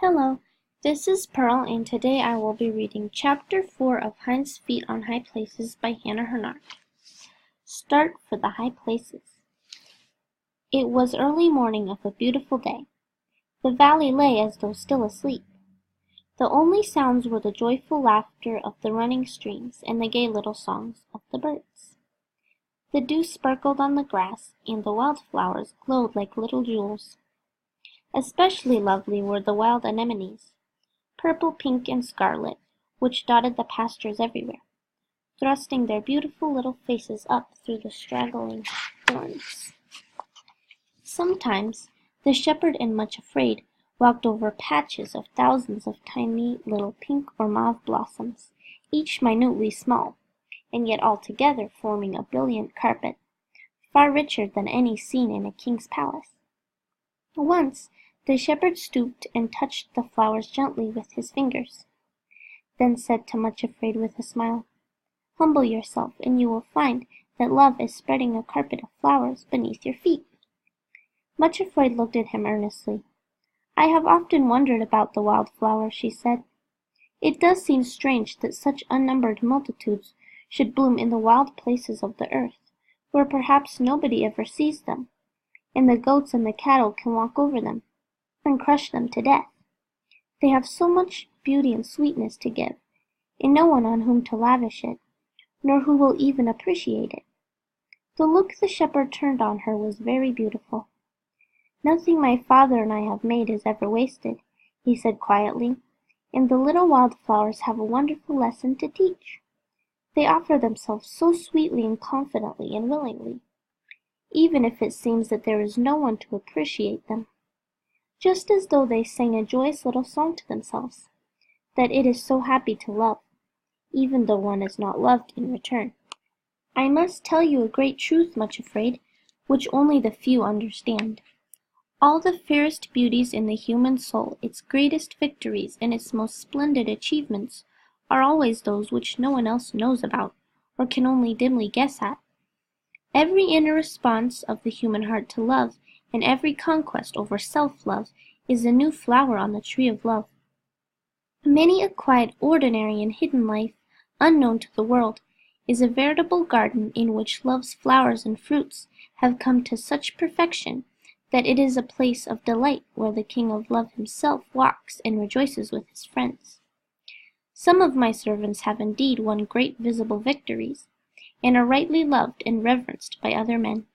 Hello, this is Pearl, and today I will be reading Chapter 4 of Hinds' Feet on High Places by Hannah Hurnard. Start for the High Places. It was early morning of a beautiful day. The valley lay as though still asleep. The only sounds were the joyful laughter of the running streams and the gay little songs of the birds. The dew sparkled on the grass, and the wildflowers glowed like little jewels. Especially lovely were the wild anemones, purple, pink, and scarlet, which dotted the pastures everywhere, thrusting their beautiful little faces up through the straggling thorns. Sometimes the shepherd and Much Afraid walked over patches of thousands of tiny little pink or mauve blossoms, each minutely small, and yet all together forming a brilliant carpet, far richer than any seen in a king's palace. Once the shepherd stooped and touched the flowers gently with his fingers, then said to Much Afraid with a smile, "Humble yourself, and you will find that love is spreading a carpet of flowers beneath your feet." Much Afraid looked at him earnestly. "I have often wondered about the wildflowers," she said. "It does seem strange that such unnumbered multitudes should bloom in the wild places of the earth, where perhaps nobody ever sees them, and the goats and the cattle can walk over them and crush them to death. They have so much beauty and sweetness to give, and no one on whom to lavish it, nor who will even appreciate it." The look the shepherd turned on her was very beautiful. "Nothing my father and I have made is ever wasted," he said quietly, "and the little wildflowers have a wonderful lesson to teach. They offer themselves so sweetly and confidently and willingly, even if it seems that there is no one to appreciate them, just as though they sang a joyous little song to themselves, that it is so happy to love, even though one is not loved in return. I must tell you a great truth, Much Afraid, which only the few understand. All the fairest beauties in the human soul, its greatest victories, and its most splendid achievements, are always those which no one else knows about, or can only dimly guess at. Every inner response of the human heart to love, and every conquest over self-love, is a new flower on the tree of love. Many a quiet, ordinary, and hidden life, unknown to the world, is a veritable garden in which love's flowers and fruits have come to such perfection that it is a place of delight where the King of Love himself walks and rejoices with his friends. Some of my servants have indeed won great visible victories, and are rightly loved and reverenced by other men.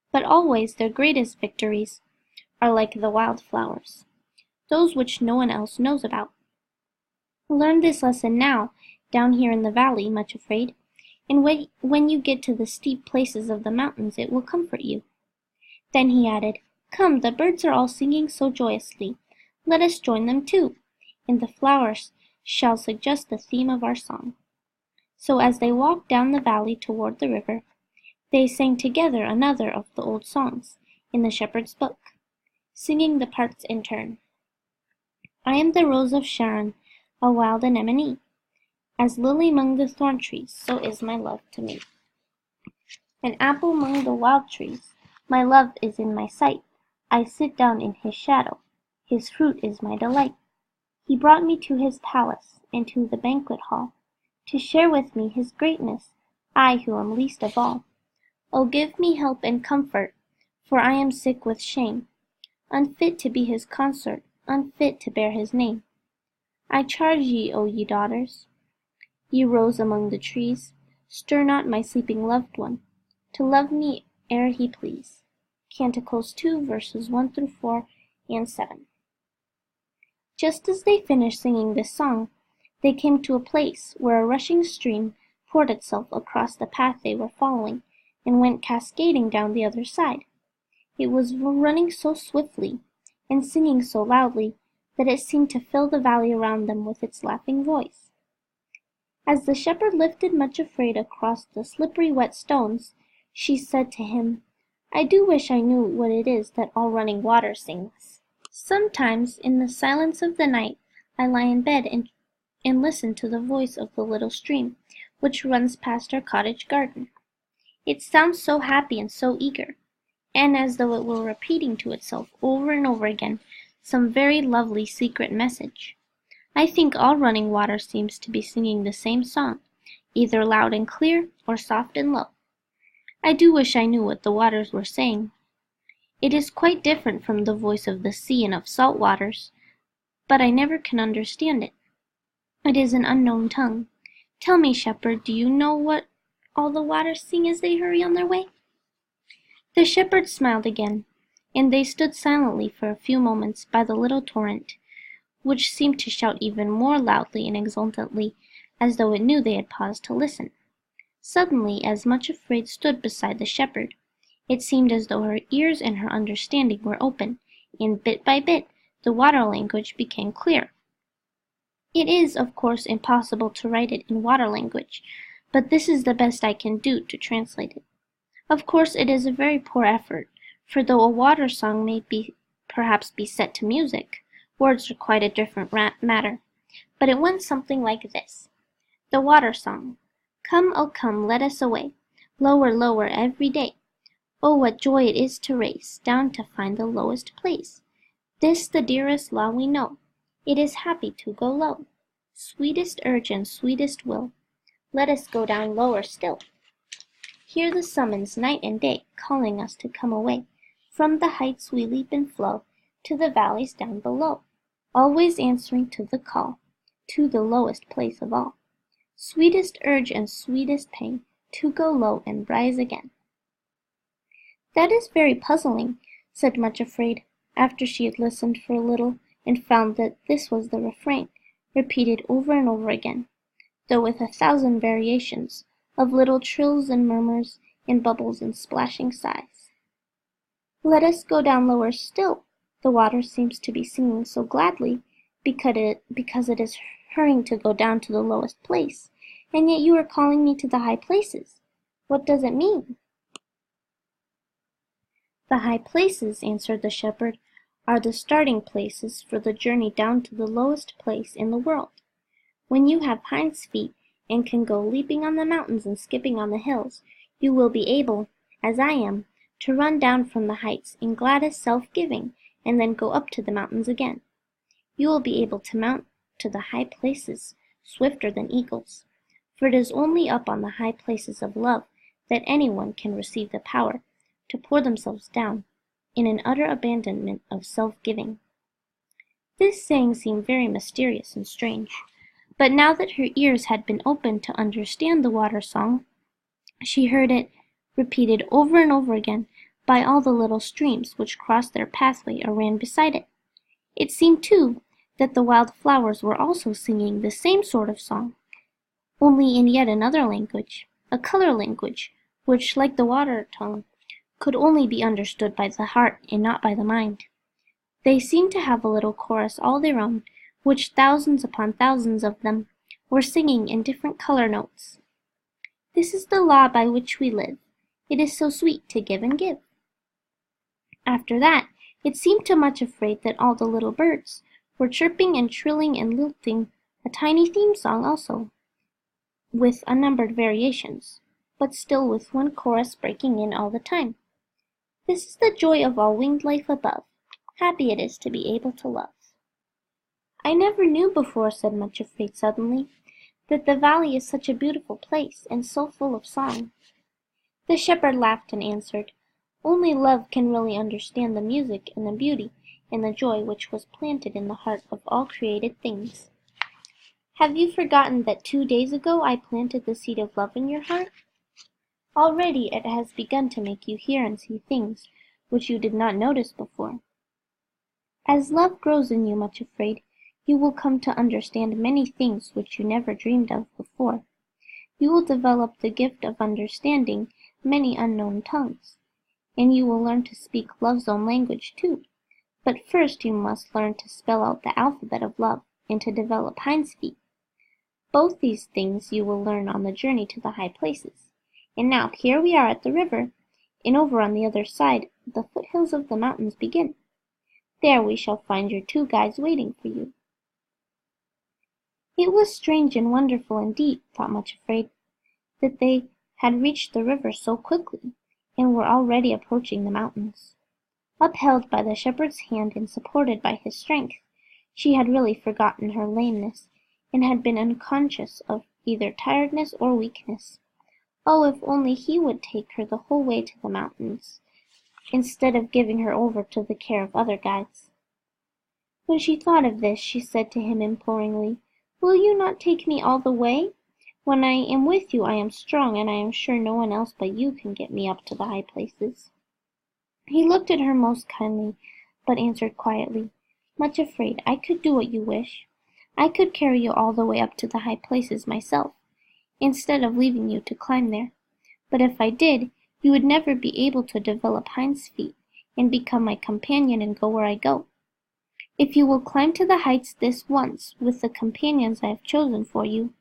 But always their greatest victories are like the wildflowers, those which no one else knows about. Learn this lesson now, down here in the valley, Much Afraid, and when you get to the steep places of the mountains it will comfort you." Then he added, "Come, the birds are all singing so joyously. Let us join them too, and the flowers shall suggest the theme of our song." So as they walked down the valley toward the river, they sang together another of the old songs in the shepherd's book, singing the parts in turn. "I am the rose of Sharon, a wild anemone. As lily 'mong the thorn trees, so is my love to me. An apple 'mong the wild trees, my love is in my sight. I sit down in his shadow, his fruit is my delight. He brought me to his palace, and to the banquet hall, to share with me his greatness, I who am least of all. Oh, give me help and comfort, for I am sick with shame, unfit to be his consort, unfit to bear his name. I charge ye, O ye daughters, ye rose among the trees, stir not my sleeping loved one, to love me ere he please." Canticles 2, verses 1 through 4 and 7. Just as they finished singing this song, they came to a place where a rushing stream poured itself across the path they were following, and went cascading down the other side. It was running so swiftly, and singing so loudly, that it seemed to fill the valley around them with its laughing voice. As the shepherd lifted Much Afraid across the slippery wet stones, she said to him, "I do wish I knew what it is that all running water sings. Sometimes, in the silence of the night, I lie in bed and listen to the voice of the little stream, which runs past our cottage garden. It sounds so happy and so eager, and as though it were repeating to itself over and over again some very lovely secret message. I think all running water seems to be singing the same song, either loud and clear or soft and low. I do wish I knew what the waters were saying. It is quite different from the voice of the sea and of salt waters, but I never can understand it. It is an unknown tongue. Tell me, shepherd, do you know what all the waters sing as they hurry on their way?" The shepherd smiled again, and they stood silently for a few moments by the little torrent, which seemed to shout even more loudly and exultantly, as though it knew they had paused to listen. Suddenly, as Much Afraid stood beside the shepherd, it seemed as though her ears and her understanding were open, and bit by bit the water language became clear. It is, of course, impossible to write it in water language, but this is the best I can do to translate it. Of course, it is a very poor effort, for though a water song may perhaps be set to music, words are quite a different matter. But it went something like this. The Water Song. Come, oh come, let us away, lower, lower every day. Oh, what joy it is to race down to find the lowest place. This the dearest law we know. It is happy to go low. Sweetest urge and sweetest will, let us go down lower still. Hear the summons night and day, calling us to come away. From the heights we leap and flow, to the valleys down below, always answering to the call, to the lowest place of all. Sweetest urge and sweetest pain, to go low and rise again. "That is very puzzling," said Much Afraid, after she had listened for a little, and found that this was the refrain, repeated over and over again, though with 1,000 variations of little trills and murmurs and bubbles and splashing sighs. "Let us go down lower still," the water seems to be singing so gladly, because it is hurrying to go down to the lowest place, and yet you are calling me to the high places. What does it mean?" "The high places," answered the shepherd, "are the starting places for the journey down to the lowest place in the world. When you have hinds feet and can go leaping on the mountains and skipping on the hills, you will be able, as I am, to run down from the heights in gladdest self-giving and then go up to the mountains again. You will be able to mount to the high places swifter than eagles, for it is only up on the high places of love that anyone can receive the power to pour themselves down in an utter abandonment of self-giving." This saying seemed very mysterious and strange, but now that her ears had been opened to understand the water song, she heard it repeated over and over again by all the little streams which crossed their pathway or ran beside it. It seemed, too, that the wild flowers were also singing the same sort of song, only in yet another language, a color language, which, like the water tongue, could only be understood by the heart and not by the mind. They seemed to have a little chorus all their own, which thousands upon thousands of them were singing in different color notes. "This is the law by which we live. It is so sweet to give and give." After that, it seemed to Much Afraid that all the little birds were chirping and trilling and lilting a tiny theme song also, with unnumbered variations, but still with one chorus breaking in all the time. "This is the joy of all winged life above. Happy it is to be able to love." "I never knew before," said Much Afraid suddenly, "that the valley is such a beautiful place and so full of song." The shepherd laughed and answered, "Only love can really understand the music and the beauty and the joy which was planted in the heart of all created things. Have you forgotten that 2 days ago I planted the seed of love in your heart? Already it has begun to make you hear and see things which you did not notice before. As love grows in you, Much Afraid, you will come to understand many things which you never dreamed of before. You will develop the gift of understanding many unknown tongues, and you will learn to speak love's own language too. But first you must learn to spell out the alphabet of love and to develop hinds feet. Both these things you will learn on the journey to the high places. And now here we are at the river, and over on the other side the foothills of the mountains begin. There we shall find your 2 guides waiting for you." It was strange and wonderful indeed, thought Much Afraid, that they had reached the river so quickly, and were already approaching the mountains. Upheld by the shepherd's hand and supported by his strength, she had really forgotten her lameness, and had been unconscious of either tiredness or weakness. Oh, if only he would take her the whole way to the mountains, instead of giving her over to the care of other guides. When she thought of this, she said to him imploringly, "Will you not take me all the way? When I am with you I am strong, and I am sure no one else but you can get me up to the high places." He looked at her most kindly, but answered quietly, "Much afraid, I could do what you wish. I could carry you all the way up to the high places myself, instead of leaving you to climb there. But if I did, you would never be able to develop Hinds' feet, and become my companion and go where I go. If you will climb to the heights this once with the companions I have chosen for you,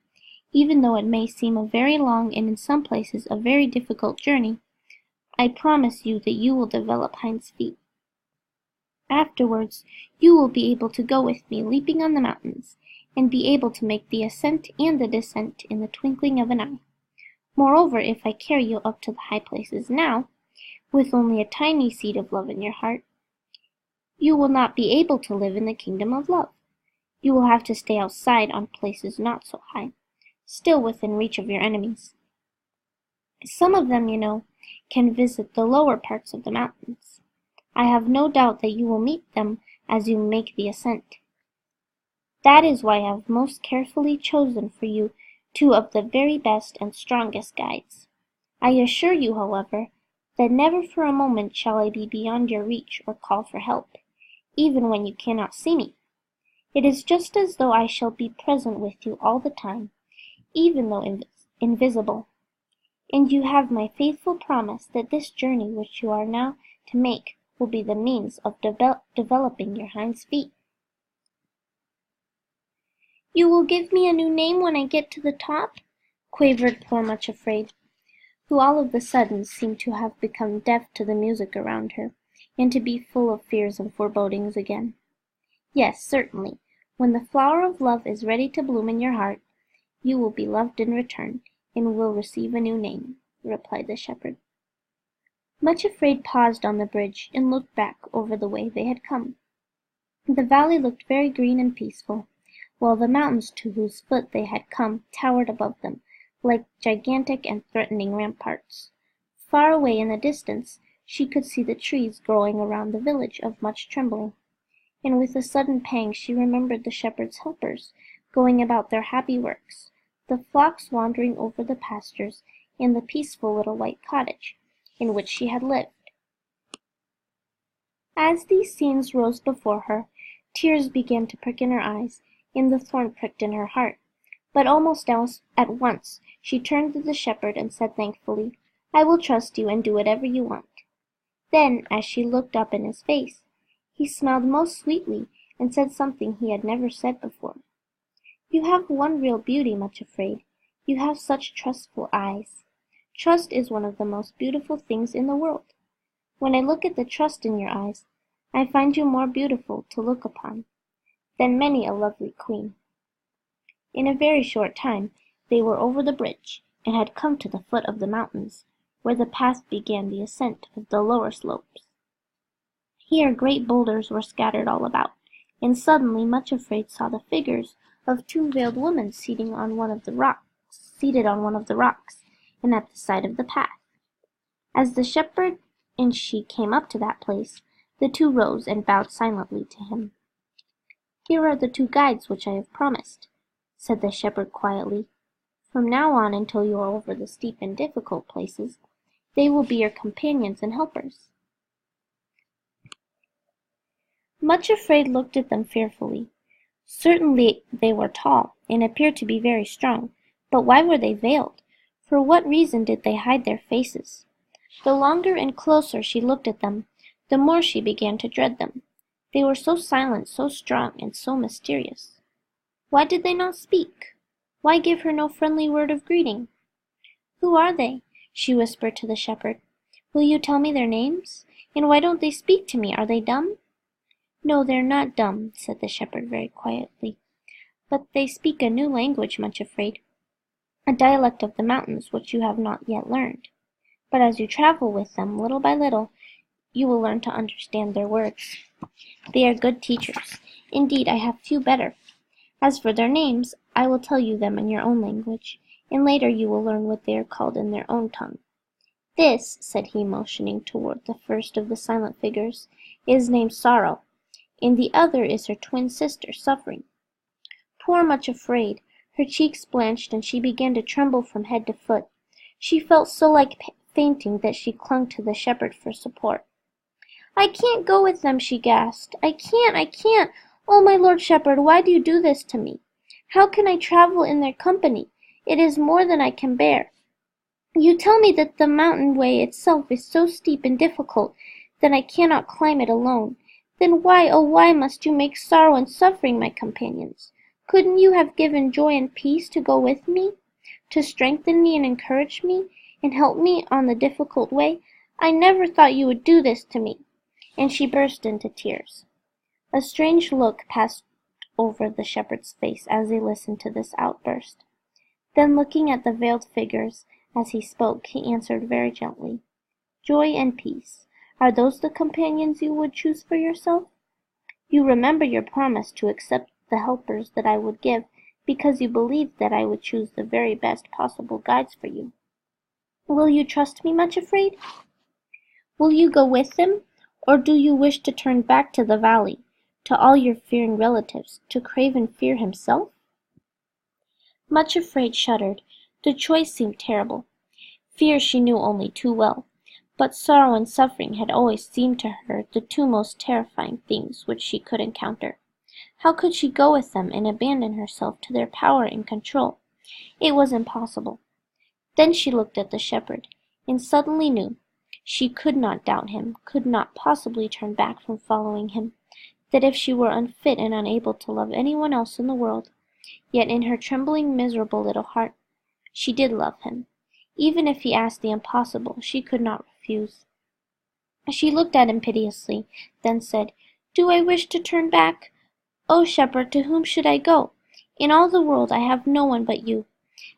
even though it may seem a very long and in some places a very difficult journey, I promise you that you will develop Hinds' feet. Afterwards, you will be able to go with me leaping on the mountains, and be able to make the ascent and the descent in the twinkling of an eye. Moreover, if I carry you up to the high places now, with only a tiny seed of love in your heart, you will not be able to live in the kingdom of love. You will have to stay outside on places not so high, still within reach of your enemies. Some of them, you know, can visit the lower parts of the mountains. I have no doubt that you will meet them as you make the ascent. That is why I have most carefully chosen for you 2 of the very best and strongest guides. I assure you, however, that never for a moment shall I be beyond your reach or call for help, even when you cannot see me. It is just as though I shall be present with you all the time, even though invisible. And you have my faithful promise that this journey which you are now to make will be the means of developing your Hinds' feet." "You will give me a new name when I get to the top?" quavered poor Much Afraid, who all of a sudden seemed to have become deaf to the music around her, and to be full of fears and forebodings again. "Yes, certainly. When the flower of love is ready to bloom in your heart, you will be loved in return, and will receive a new name," replied the shepherd. Much Afraid paused on the bridge, and looked back over the way they had come. The valley looked very green and peaceful, while the mountains to whose foot they had come towered above them, like gigantic and threatening ramparts. Far away in the distance she could see the trees growing around the village of Much Trembling, and with a sudden pang she remembered the shepherd's helpers going about their happy works, the flocks wandering over the pastures, and the peaceful little white cottage in which she had lived. As these scenes rose before her, tears began to prick in her eyes, and the thorn pricked in her heart. But almost at once she turned to the shepherd and said thankfully, "I will trust you and do whatever you want." Then, as she looked up in his face, he smiled most sweetly and said something he had never said before. "You have one real beauty, Much Afraid. You have such trustful eyes. Trust is one of the most beautiful things in the world. When I look at the trust in your eyes, I find you more beautiful to look upon than many a lovely queen." In a very short time they were over the bridge, and had come to the foot of the mountains, where the path began the ascent of the lower slopes. Here great boulders were scattered all about, and suddenly Much Afraid saw the figures of 2 veiled women seated on one of the rocks, and at the side of the path. As the shepherd and she came up to that place, the 2 rose and bowed silently to him. "Here are the 2 guides which I have promised," said the shepherd quietly. "From now on until you are over the steep and difficult places, they will be your companions and helpers." Much Afraid looked at them fearfully. Certainly they were tall, and appeared to be very strong, but why were they veiled? For what reason did they hide their faces? The longer and closer she looked at them, the more she began to dread them. They were so silent, so strong, and so mysterious. Why did they not speak? Why give her no friendly word of greeting? "Who are they?" she whispered to the shepherd. "Will you tell me their names? And why don't they speak to me? Are they dumb?" "No, they're not dumb," said the shepherd very quietly, "but they speak a new language, Much Afraid, a dialect of the mountains which you have not yet learned. But as you travel with them, little by little, you will learn to understand their words. They are good teachers. Indeed, I have few better. As for their names, I will tell you them in your own language, and later you will learn what they are called in their own tongue. This," said he, motioning toward the first of the silent figures, "is named Sorrow, and the other is her twin sister, Suffering." Poor Much Afraid, her cheeks blanched and she began to tremble from head to foot. She felt so like fainting that she clung to the shepherd for support. "I can't go with them," she gasped. I can't! Oh, my Lord Shepherd, why do you do this to me? How can I travel in their company? It is more than I can bear. You tell me that the mountain way itself is so steep and difficult that I cannot climb it alone. Then why, oh why, must you make Sorrow and Suffering my companions? Couldn't you have given Joy and Peace to go with me, to strengthen me and encourage me, and help me on the difficult way? I never thought you would do this to me." And she burst into tears. A strange look passed over the shepherd's face as he listened to this outburst. Then, looking at the veiled figures as he spoke, he answered very gently, "Joy and Peace, are those the companions you would choose for yourself? You remember your promise to accept the helpers that I would give, because you believed that I would choose the very best possible guides for you. Will you trust me, Much Afraid? Will you go with them, or do you wish to turn back to the valley, to all your fearing relatives, to Craven Fear himself?" Much Afraid shuddered. The choice seemed terrible. Fear she knew only too well, but Sorrow and Suffering had always seemed to her the two most terrifying things which she could encounter. How could she go with them and abandon herself to their power and control? It was impossible. Then she looked at the shepherd, and suddenly knew. She could not doubt him, could not possibly turn back from following him, that if she were unfit and unable to love anyone else in the world, yet in her trembling, miserable little heart, she did love him. Even if he asked the impossible, she could not refuse. She looked at him piteously, then said, "Do I wish to turn back? Oh, shepherd, to whom should I go? In all the world I have no one but you.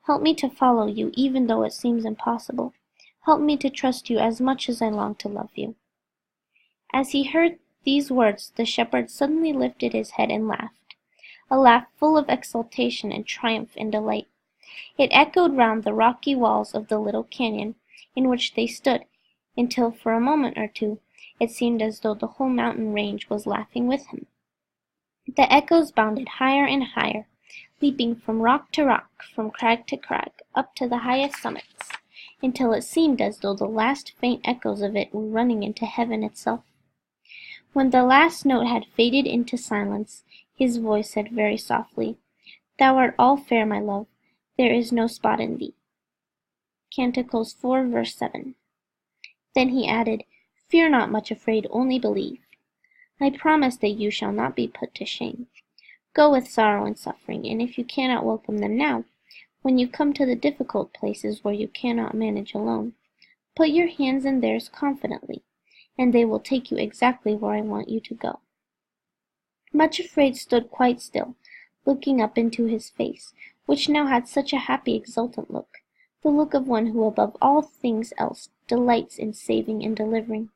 Help me to follow you, even though it seems impossible. Help me to trust you as much as I long to love you." As he heard these words, the shepherd suddenly lifted his head and laughed, a laugh full of exultation and triumph and delight. It echoed round the rocky walls of the little canyon in which they stood, until for a moment or two it seemed as though the whole mountain range was laughing with him. The echoes bounded higher and higher, leaping from rock to rock, from crag to crag, up to the highest summits, until it seemed as though the last faint echoes of it were running into heaven itself. When the last note had faded into silence, his voice said very softly, "Thou art all fair, my love. There is no spot in thee." Canticles 4, verse 7. Then he added, "Fear not, Much Afraid, only believe. I promise that you shall not be put to shame. Go with Sorrow and Suffering, and if you cannot welcome them now, when you come to the difficult places where you cannot manage alone, put your hands in theirs confidently, and they will take you exactly where I want you to go." Much Afraid stood quite still, looking up into his face, which now had such a happy, exultant look, the look of one who above all things else delights in saving and delivering.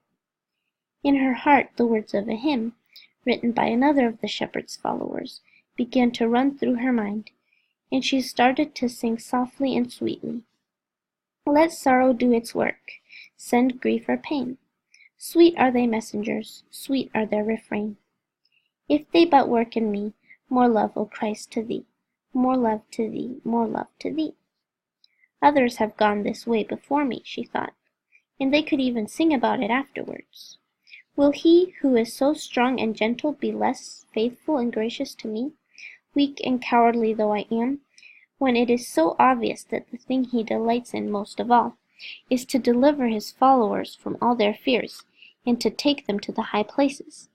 In her heart the words of a hymn, written by another of the shepherd's followers, began to run through her mind, and she started to sing softly and sweetly. "Let sorrow do its work, send grief or pain. Sweet are they messengers, sweet are their refrain. If they but work in me, more love, O Christ, to thee, more love to thee, more love to thee." Others have gone this way before me, she thought, and they could even sing about it afterwards. Will he who is so strong and gentle be less faithful and gracious to me, weak and cowardly though I am, when it is so obvious that the thing he delights in most of all is to deliver his followers from all their fears, and to take them to the high places?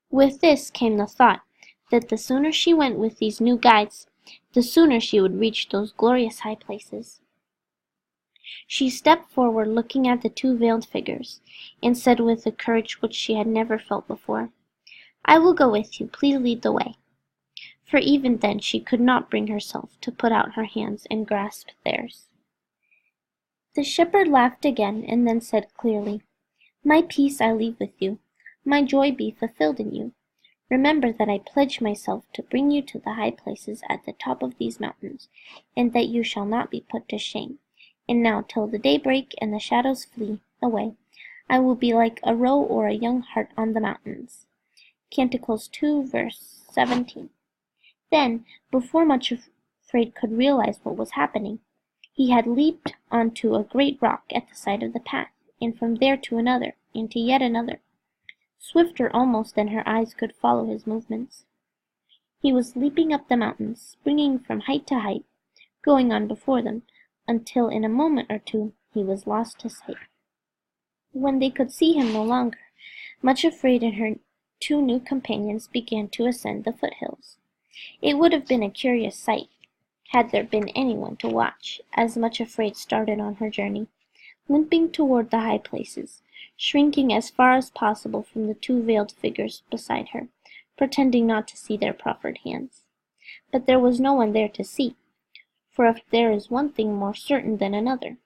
With this came the thought that the sooner she went with these new guides, the sooner she would reach those glorious high places. She stepped forward, looking at the two veiled figures, and said with a courage which she had never felt before, "I will go with you, please lead the way." For even then she could not bring herself to put out her hands and grasp theirs. The shepherd laughed again, and then said clearly, My peace I leave with you, my joy be fulfilled in you. Remember that I pledge myself to bring you to the high places at the top of these mountains, and that you shall not be put to shame. And now, till the day break and the shadows flee away, I will be like a roe or a young hart on the mountains. Canticles 2, verse 17. Then, before Much Afraid could realize what was happening, he had leaped onto a great rock at the side of the path, and from there to another, and to yet another, swifter almost than her eyes could follow his movements. He was leaping up the mountains, springing from height to height, going on before them, until in a moment or two he was lost to sight. When they could see him no longer, Much Afraid and her two new companions began to ascend the foothills. It would have been a curious sight, had there been anyone to watch, as Much Afraid started on her journey, limping toward the high places, shrinking as far as possible from the two veiled figures beside her, pretending not to see their proffered hands. But there was no one there to see, for if there is one thing more certain than another,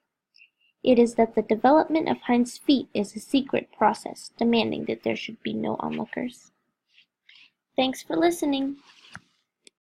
it is that the development of Hinds' feet is a secret process, demanding that there should be no onlookers. Thanks for listening.